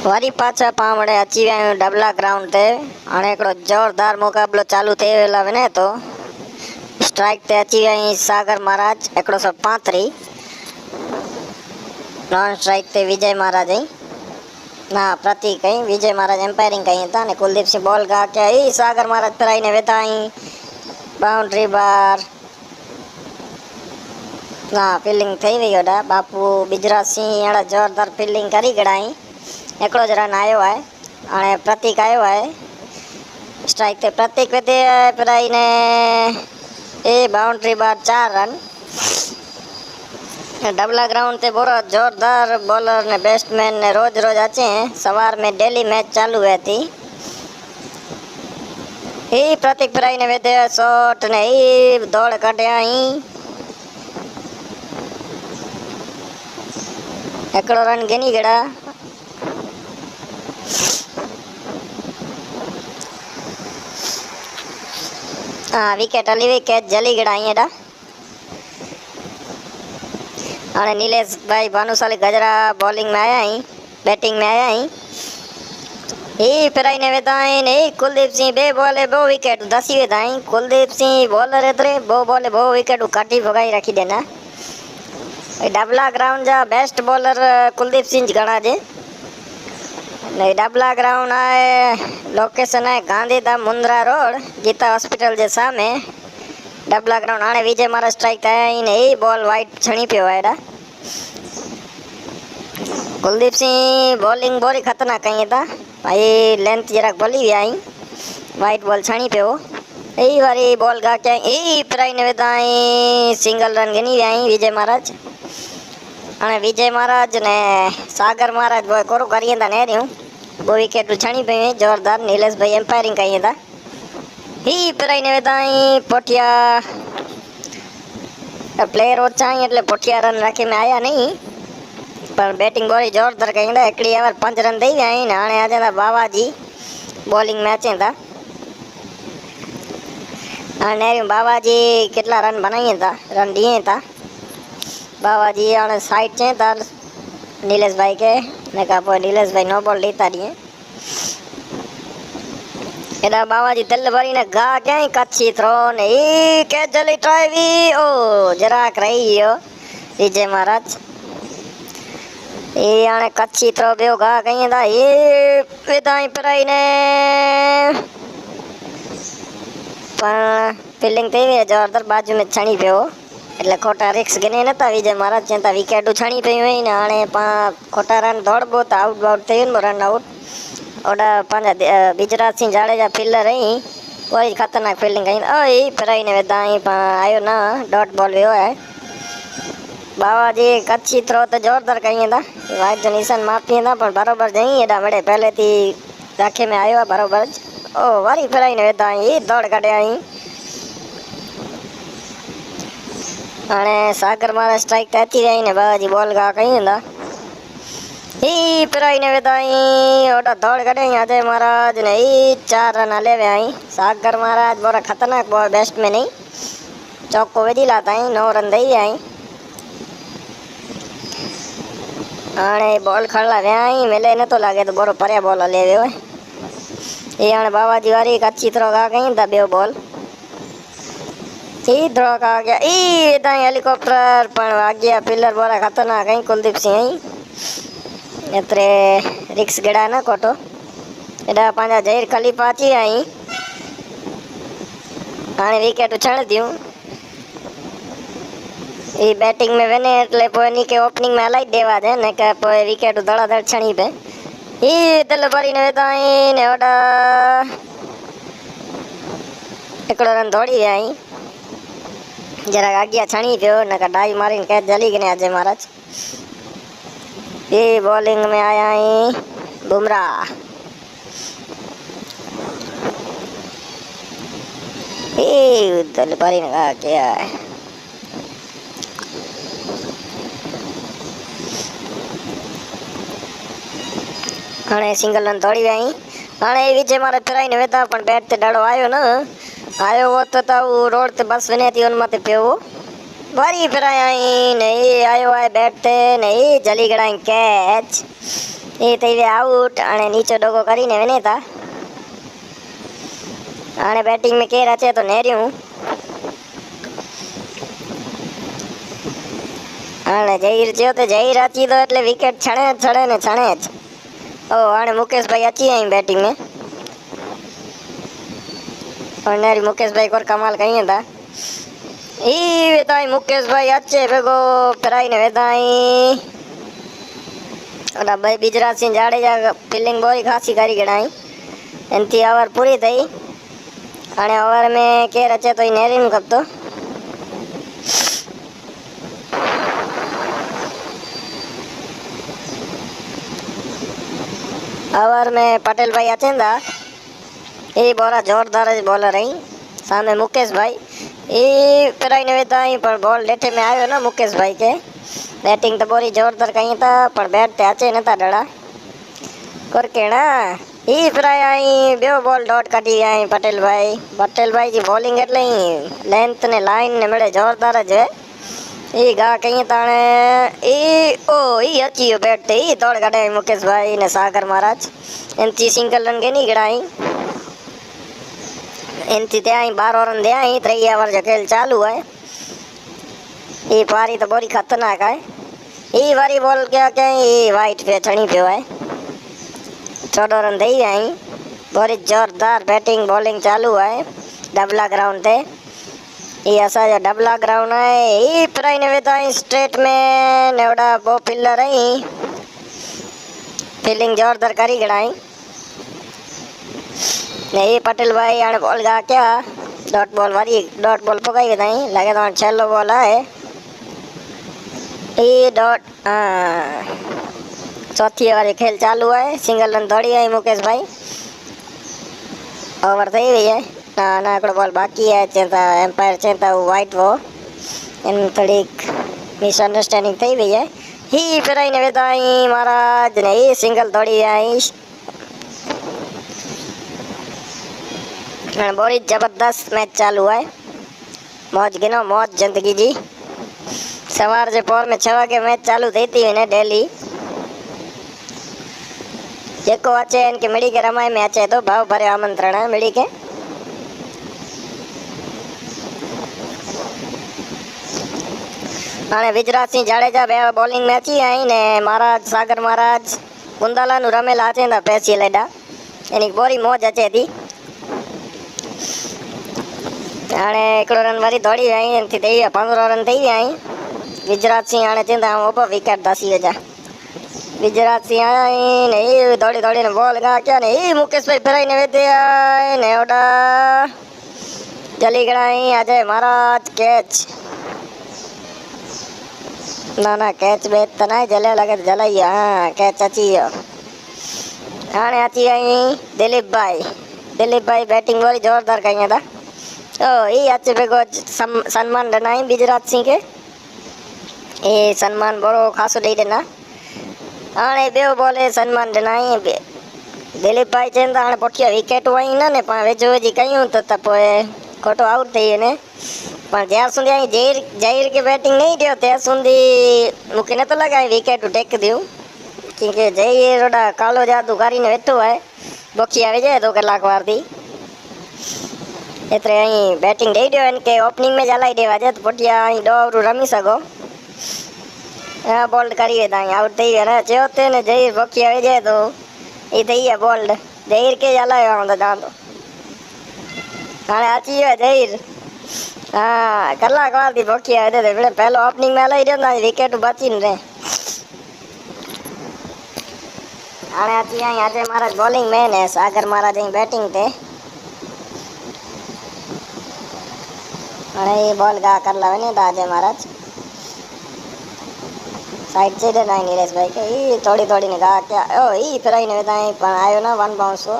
Worry पाछा पावड़े अची विया आहियूं डबला ग्राउंड ते। हाणे हिकिड़ो ज़ोरदार मुक़ाबिलो चालू थिए वेला वञे थो। स्ट्राइक ते अची विया आहियूं सागर महाराज 135। नॉन स्ट्राइक ते विजय महाराज ना प्रतीक विजय महाराज एम्पायरिंग कई था ने कुलदीप सिंह बॉल गा के आई सागर महाराज फिराई ने वेता आई बाउंड्री बार ना फील्डिंग थी वही होॾा बापू बिजरा सिंह अहिड़ा ज़ोरदार फील्डिंग करी गड़ाई। हिकिड़ो ज रन आयो है। हाणे प्रतीक आयो है स्ट्राइक ते प्रतीक वेते फिराई ने ए बाउंड्री बार 4 रन। डबला ग्राउंड ते बोरो जोरदार बॉलर ने बैट्समैन ने रोज रोज अचे सवार में डेली मैच चालू है थी। ही प्रतीक फिराई ने वेते शॉट ने ही दौड़ कढिया हिकिड़ो रन गिनी गड़ा। हाँ विकेट हली हुई कैच जली गड़ा हेॾा। हाँ नीलेश भाई भानुशाली गजरा बॉलिंग में आया बैटिंग में आया ही फिराई ने वेदा ही कुलदीप सिंह बे बॉले 2 विकेट दसी वेदा कुलदीप सिंह बॉलर एतरे 2 बॉले 2 विकेट काटी भगाई रखी देना। डबला ग्राउंड जा बेस्ट बॉलर कुलदीप सिंह गणा जे नहीं। डबला ग्राउंड है लोकेशन है गांधीधाम मुंद्रा रोड गीता हॉस्पिटल के सामने डबला ग्राउंड। हाँ विजय महाराज स्ट्राइक आया ही बॉल वाइट छणी पियो है। कुलदीप सिंह बॉलिंग बोरी खतरनाक कई था भाई लेंथ जरा भली विया वाइट बॉल छणी पियो यही वारी बॉल गा के यही फिराई ने वेदा सिंगल रन गिनी विया विजय महाराज। हाँ विजय महाराज ने सागर महाराज बॉय कोरो करिए था नेरियूं 2 विकेट छणी पई जोरदार। नीलेश भाई एम्पायरिंग कई था ही फिराई ने वेदा पोठिया प्लेयर ओछा एटले पोठिया रन रखे में आया नहीं पर बैटिंग बॉली जोरदार कई था। हिकिड़ी ओवर 5 रन दई विया हाँ अचे था बाबाजी बॉलिंग में अचे था। हाँ नेरियूं बाबाजी कितना रन बनाइए था रन दिए था बाबाजी। हाँ साइड चें था नीलेश भाई के नीलेश भाई नो बॉल लेता दिए एडा बाबाजी दिल भरी ने गा क्या कच्छी थ्रो ने के जली ट्राई भी ओ जराक रही हो विजय महाराज ये हाँ कच्छी थ्रो बो गा कई था ये विदाई फिराई ने पर फील्डिंग थी जोरदार बाजू में छणी पियो એટલે ખોટા રિક્સ ગને નતા વિજય મહારાજ ચેતા વિકેટ છણી પઈ હોય ને આણે ખોટા રન દોડબો તો આઉટ બાઉટ થઈ ને રન આઉટ ઓડા પાંજા बिजराज सिंह जाडेजा फील्डर वही खतरनाक फील्डिंग कई ओए फिराई ने वेदा आयो ना डॉट बॉल वियो है बाबाजी कच्छी थ्रो तो जोरदार कई था वाइट जो निशान मापी था पर बराबर जई एडा बड़े पहले थी राखे में आयो बराबर ओ वारी फिराई ने वेदा दौड़ कढिया हाँ सागर महाराज स्ट्राइक ते अची विया ने बाबाजी बॉल गा कई था ही फिराई ने वेदा ओडा दौड़ कढिया अजय महाराज ने 4 रन हले विया सागर महाराज बोरा खतरनाक बॉल बैट्समैन चौको विझी लाता 9 रन दई विया हाँ बॉल खड़ा विया मिले न तो लगे तो बोरो परिया बॉल हले वियो ये हाँ बाबाजी वारी अच्छी थ्रो गा कई था बो बॉल थ्रो का गया इदा हेलीकॉप्टर पर आ गया पिलर बोरा खतरनाक कुलदीप सिंह एतरे रिक्स गड़ा ना कोटो एडा पांजा जहीर खलीफा अची आई हाँ विकेट छण दियूं ये बैटिंग में वने एटले पोनी के ओपनिंग में हलाई देवा दे ने के पोए विकेट धड़ाधड़ छणी पे ही दिल भरी ने वेदाई ने ओडा एकड़ो रन दौड़ी विया जरा आगिया छणी पियो न डाई मारी कैच जली गए अजय महाराज। ये बॉलिंग में आया बुमराह दिल भरी ने कहा क्या है हाँ सिंगल रन दौड़ी विया हाँ विजय महाराज फिराई ने वेता पण बैट ते डाड़ो आयो न आयो वो तो रोड ते बस वने थी उन मते पियो वरी फिराया नहीं आयो है बैट ते नहीं जली गड़ा कैच એ થઈ વે आउट અને નીચે ડોગો કરીને વેને તા અને બેટિંग में केर अचे तो नेरियूं અને જહીર થયો તો જહીર અચી તો એટલે વિકેટ છણે ને છણે જ ઓ અને મુકેશભાઈ અચી आई बैटिंग में और मुकेश भाई को कमाल कहीं था ई वेताई मुकेश भाई अच्छे बेगो प्राई ने वेताई और भाई बिजराज सिंह जाडेजा फील्डिंग बोरी खासी करी गणाई एंती ओवर पूरी थई અને ઓવર में के रचे तो नेरीन कब तो ओवर में पटेल भाई अचन था ये बोरा जोरदार बॉलर रही सामने मुकेश भाई ये पेराई ने वेता पर बॉल लेटे में आयो ना मुकेश भाई के बैटिंग तो बोरी जोरदार कहीं था पर बैट ते अचे नता डड़ा करकेना ये पेराई आई बे बॉल डॉट काटी आई पटेल भाई जी बॉलिंग एटले लेंथ ने लाइन ने मेड़े जोरदार है ये गा कहीं ताने ये ओ ये अची बैट ते ये तोड़ काटे मुकेश भाई ने सागर महाराज एंती सिंगल रन के नहीं गिराई एंती ते आई 12 रन दे आई 3 ओवर जो खेल चालू है ये पारी तो बोरी खतरनाक है ये वारी बॉल क्या क्या ये वाइट पे चढ़ी पियो है 14 रन दे आई बोरी जोरदार बैटिंग बॉलिंग चालू है डबला ग्राउंड थे ये असा जो डबला ग्राउंड है ये प्राई ने वेता स्ट्रेट में नेवड़ा बो पिलर है फील्डिंग जोरदार करी गणाई ने ये पटेल भाई आने बॉल गा क्या डॉट बॉल पकाई वेताई लगे तो छेल्लो बॉल है ये डॉट चौथी वाली खेल चालू है सिंगल रन दौड़ी आई मुकेश भाई ओवर थी हुई है ना एकड़ो बॉल बाकी है चेता एम्पायर चेता वाइट वो इन थोड़ी मिसअंडरस्टैंडिंग थी हुई है ही फिर आई ने वेताई महाराज ने ये सिंगल दौड़ी आई बड़ी जबरदस्त मैच चालू है मौज गिनो मौज जिंदगी जी सवार जे पोर में 6 वागे मैच चालू थी थी ने डेली जेको अचे इनके मिड़ी के रमाई में अचे तो भाव भरे आमंत्रण है मिड़ी के हाँ विजराज सिंह जाडेजा बे बॉलिंग में अची आई ने महाराज सागर महाराज कुंदाला नु रमेला अचे था पैसी लेडा एनी बोरी मौज अचे थी हाँ एक रन वरी दौड़ी आई थी 15 रन थी आई विजराज सिंह हाँ चंदा हम ओपो विकेट दसी वजा विजराज सिंह आई ने दौड़ी दौड़ी ने बॉल गा क्या ने मुकेश भाई फिराई ने वेते आए ने ओडा चली गई अजय महाराज कैच ना कैच बेच तो ना जले लगे जलाई हाँ कैच अची हाँ अची आई दिलीप भाई बैटिंग वाली जोरदार कहीं था ओ ये अच्छे बेगो सम्मान डनाई बिजराज सिंह के ये सम्मान बड़ो खासो दे देना हाँ बे बोले सम्मान डनाई दिलीप भाई चंदा हाँ पोठिया विकेट आई ना ने वेझो वेझी कयूं तो खोटो आउट थी ने पर ज्यार सुधी आई जहीर के बैटिंग नहीं दियो त्यार सुधी मुझे न तो लगा विकेट टेक दियो क्योंकि जहीर ओडा कालो जादू करी ने वेठो है बोखी आई जाए 2 कलाक वार थी एतरे अहीं बैटिंग दे दियो इनके ओपनिंग में जलाई देवा जे तो पोटिया अहीं 2 ओवर रमी सको हाँ बोल्ड करी वेता अहीं आउट थी गया चौथे ने जहीर बोखी आई जाए तो ये थी है बोल्ड जहीर के जलायो हम तो जान दो हाँ अची वियो जहीर हाँ कलाक बाद थी बोखी आई थे फिर पहलो ओपनिंग में हलाई दियो विकेट बची रहे हाँ अची आई अजय महाराज बॉलिंग में ने सागर महाराज अहीं बैटिंग थे हाँ ये बॉल गा कर लावे नहीं था अजय महाराज साइड से देना नीलेश भाई के ये थोड़ी ने गा क्या ओ ये फिर आई ने बताई पर आयो ना 1 बाउंस वो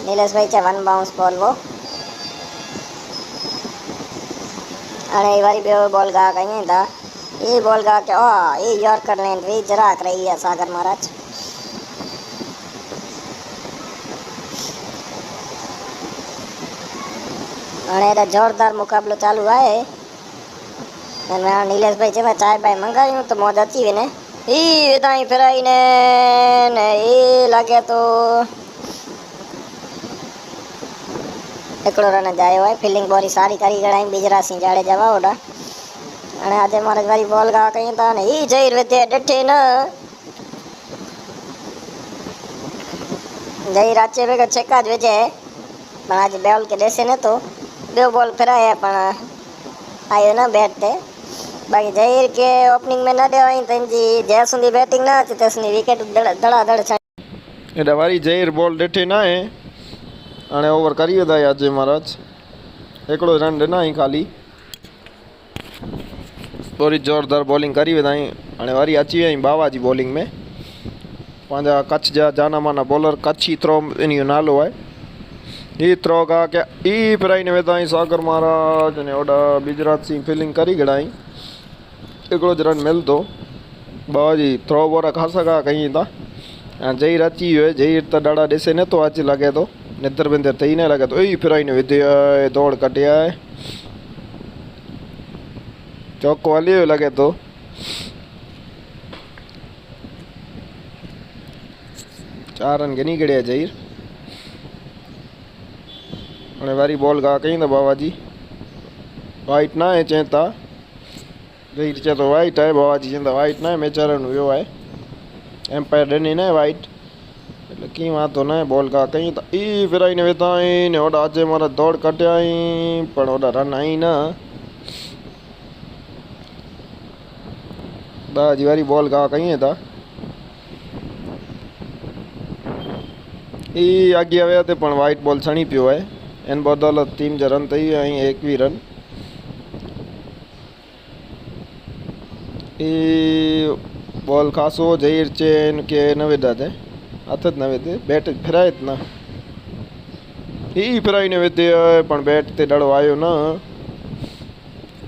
नीलेश भाई चे 1 बाउंस बॉल वो अरे ये वाली बॉल गा कहीं था ये बॉल गा के ये यॉर्कर लेंथ भी जरा रही है सागर महाराज हाँ जोरदार मुकाबलो चालू है नीलेश भाई चेता चाय भाई मंगायूं तो मौज अची वने ઈ વિધાઈ ફેરાઈને ને એ લાગે તો એકડો રન જ આવ્યો હોય. ફિલ્ડિંગ બોરી સારી કરી ગણાય બીજરાસિંહ જાડેજા વાવડા. અને આજે મારે વારી બોલ ગા કઈ હતા ને ઈ જઈ રીતે ડઠે ન જઈ રાચે ભેગા છેકા જ વેચે પણ આજે બોલ કે દેશે ને તો બે બોલ ફેરાયા પણ આવ્યો ના બેટ તે. બાકી જહીર કે ઓપનિંગ में न દેવાય તંજી જ્યાં સુધી બેટિંગ ના હતી ત્યાં સુધી વિકેટ ધડાધડ છાણી એટલે વારી જહીર બોલ ડેઠે ના હે અને ઓવર કરી હતા આજે મહારાજ એકડો રન ના ખાલી थोड़ी जोरदार बॉलिंग करी वधाई हाणे वरी अची वई बावाजी बॉलिंग में पंहिंजा कच्छ जा जाना माना बॉलर कच्छी थ्रो इन जो नालो आहे ही थ्रो का के ई पिराई ने वधाई सागर महाराज ने ओॾा बिजराज सिंह फील्डिंग करी गड़ाई हिकिड़ो ज रन मिलंदो बावाजी थ्रो बोरा ख़ासा का कई था ऐं जहीर अची वियो आहे जहीर त ॾाढा ॾिसे नथो अची लॻे थो निदर बिंदर त ई न लॻे थो ई पिराई ने विधी आहे दौड़ कढी आहे चौको हली वियो लॻे थो चार रन गिनी गड़िया जहीर हाणे वारी बॉल गा कई त बाबाजी वाइट ना आहे चवनि था जहीर चए थो वाइट आहे बाबाजी चवनि था वाइट न आहे मैच रन वियो आहे एम्पायर ॾिनी न वाइट એટલે કી વાંધો ન બોલ કા કઈ ઈ ફેરાઈને વેતાઈ ને ઓડા આજે મારા દોડ કટ્યાઈ પણ ઓડા રન આઈ ન બાજી વારી બોલ કા કઈ હતા એ આગે આવ્યા તે પણ વ્હાઈટ બોલ છણી पियो है एन बदौलत टीम जो रन थी अँ 21 रन એ બોલ ખાસો જહીર ચેન કે ન વેધા તે હાથ જ ન વેધે બેટ જ ફેરાય જ ના એ ફેરાઈને વેધે પણ બેટ તે ડળો આવ્યો ન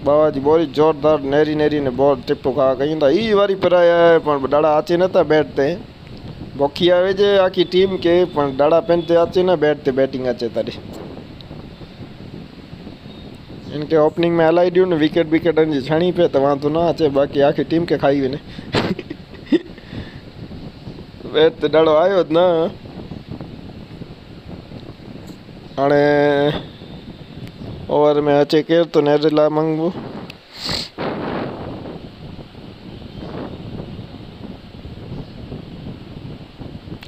બાવાજી બોલી જોરદાર નેરી નેરીને બોલ ટીપો ખા કઈ था ई वारी ફેરાયા પણ ડાળા આચે નતા બેટ તે બોખી આવે છે આખી ટીમ કે પણ ડાળા પેન તે આચે ના બેટ તે બેટિंग આચે તારી इनके ओपनिंग में हलाई ॾियो न विकेट विकेट जी छणी पे त वांधो न अचे बाक़ी आखी टीम के खाई वञे बैट त ॾाढो आयो ज न हाणे ओवर में अचे केरु तो नेरला मंगू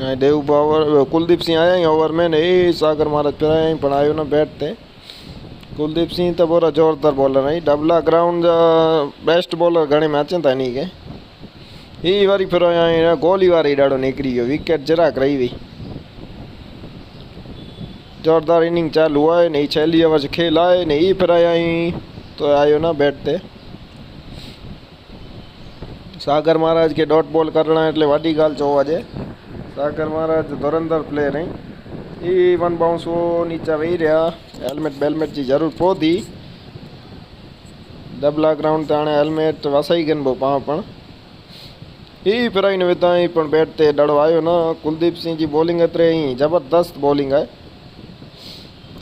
ऐं देव पावर कुलदीप सिंह आया ओवर में ने सागर महाराज पिराई पण आयो न बैट ते कुलदीप सिंह तो पूरा जोरदार बॉलर है डबला ग्राउंड बेस्ट बॉलर घणे में अचनि था इन के ही वारी फिर गोली वारी ॾाढो निकिरी वियो विकेट જરાક रही हुई जोरदार इनिंग चालू है ने छेली ओवर खेल आए ने ई फिराया तो आयो ना बैट ते सागर महाराज के डॉट बॉल करना એટલે वड्डी गाल चो अजे सागर महाराज धुरंधर प्लेयर है ई वन बाउंस वो नीचा वही रहा हेलमेट बेलमेट जी जरूर पौधी डबला ग्राउंड ते हाणे हेलमेट वसाई गन बो पाव पण ई फिराईने विधाई पण बैट ते ॾाढो आयो न कुलदीप सिंह जी बॉलिंग एतिरे ई ज़बरदस्त बॉलिंग आहे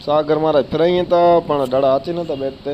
सागर महाराज फिराई था पण ॾाढा अचे न था बैट ते